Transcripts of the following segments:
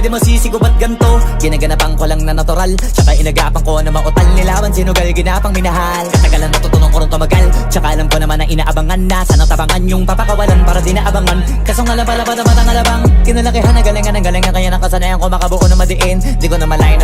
di masisigo ba't ganto? Ginaganapan ko lang na natural, tsaka inagapan ko na mautal nilawan sinugal, ginapang minahal. Katagalan natutunan ko rin tumagal, tsaka alam ko naman na inaabangan na sanang tabangan yung papakawalan para di naabangan. Kaso nga labala matang alabang, kinalakihan na galingan kaya nakasanayan ko makabuo na madiin. Di ko na malayo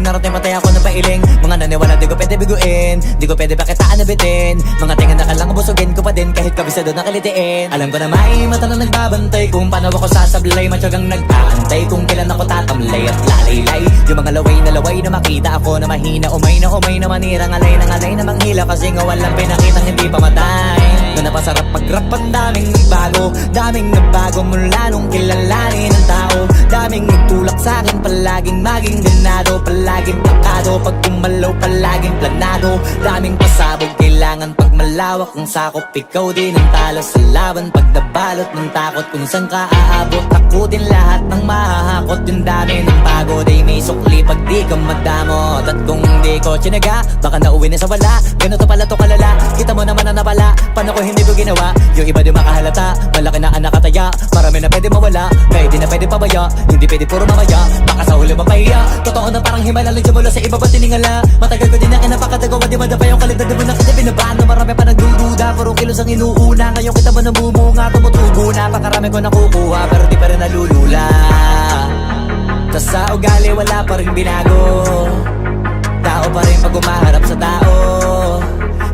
narating matay ako na pailing. Mga naniwala di ko pwede biguin, di ko pwede pakitaan na bitin. Mga tinga na kalang busugin ko pa din kahit kabisado na kalitiin. Alam ko na may mata na nagbabantay kung paano ako sasablay, matyagang nag-aantay kung kailan ako tatamlay at lalaylay. Yung mga laway na makita ako na mahina, umay na manira, ngalay na manghila kasi nga walang pinakitang hindi pa matay. Na napasarap pag-rap ang daming nagbago mula nung kilalanin ng tao. Daming nagtulak sa'kin, palaging maging ganado, palaging pakado, pag kumalaw palaging planado. Daming pasabog, kailangan pag malawak ang sakop, ikaw din ang talo sa laban. Pag nabalot ng takot kung saan ka aabot, takutin lahat ng mahahakot. Yung dami ng pagod ay may sukli pag di ka madamot. At kung di ko tsinaga, baka nauwi na sa wala. Ganito pala to kalala, kita mo naman na napala. Paano ko hindi ko ginawa? Yung iba di makahalata, malaki na anak kataya. Marami na pwede mawala, kaya di na pwede pabaya. Hindi pwede puro mamaya, baka sa huli mapahiya. Totoo na parang himala, lang mula sa iba ba tiningala. Matagal ko din na kinapakatagawa, di madapa yung kalidad. Di mo na kita binabaan na marami pa nagdududa. Puro kilos ang inuuna, ngayon kita mo namumunga. Tumutubo na, pakarami ko nakukuha, pero di pa rin nalulula. Tas sa ugali wala pa rin binago, tao pa rin pag umaharap sa tao.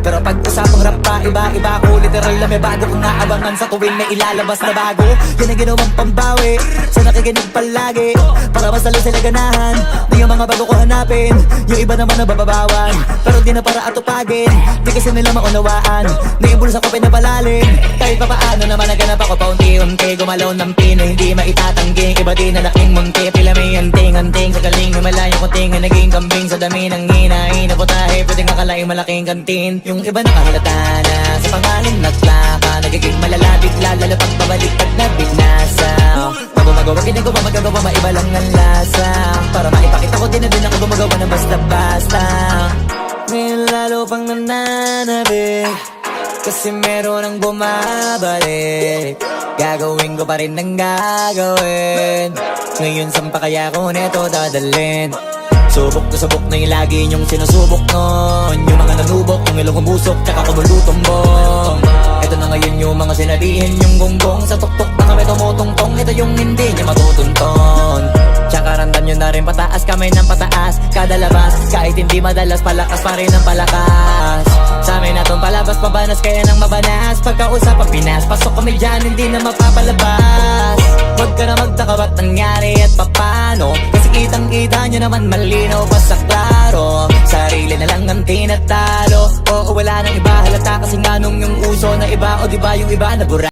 Pero pag usapang rap pa, iba ko. Literal na may bago kong naabangan sa tuwing may ilalabas na bago. Yan ang ginawang pambawi sa nakikinig palagi, para mas lalo sila ganahan. Di yung mga bago ko hanapin, yung iba naman nabababawan, pero di na para atupagin. Di kasi nila maunawaan, naibulsa ko pinapalalim. Kahit pa paano naman naganap ako paunti-unti, gumalaw ng pino, hindi maitatanggi. Iba di na laking munti, pila may anting-anting. Sa galing may malayong kuting, naging kambing sa dami ng hinahin. Naputahe, pwedeng akalaing malaking kantin. Yung iba nakahalata na sa pangalan nagplaka, nagiging malala bigla, lalo pag pabaliktad na binasa. Pag gumagawa, ginagawa, magagawa, maiba lang ang lasa. Para maipakita ko din na din ako gumagawa ng basta-basta. Ngayon lalo pang nananabik, kasi meron ang bumabalik. Gagawin ko pa rin ang gagawin. Ngayon saan pa kaya ko neto dadalhin? Subok na subok na yung lagi niyong sinusubok nun. Yung mga nanubok, yung ilong kumusok, tsaka kumulutumbong. Ito na ngayon yung mga sinabihin yung gonggong. Sa tuktok na kami tumutungtong, ito yung hindi niya matutunton. Tsaka randam nyo na rin pataas, kamay ng pataas kada labas, kahit hindi madalas, palakas pa rin ang palakas. Sa amin na tong palabas, pabanas kaya nang mabanas. Pagkausap pag pinas, pasok kami dyan, hindi na mapapalabas. Huwag ka na magtaka ba't nangyari at papano, kasi kitang-kita nyo naman malinaw pa sa klaro. Sarili na lang ang tinatalo, oo wala nang iba halata. Kasi nga nung yung uso na iba, o diba yung iba nabura.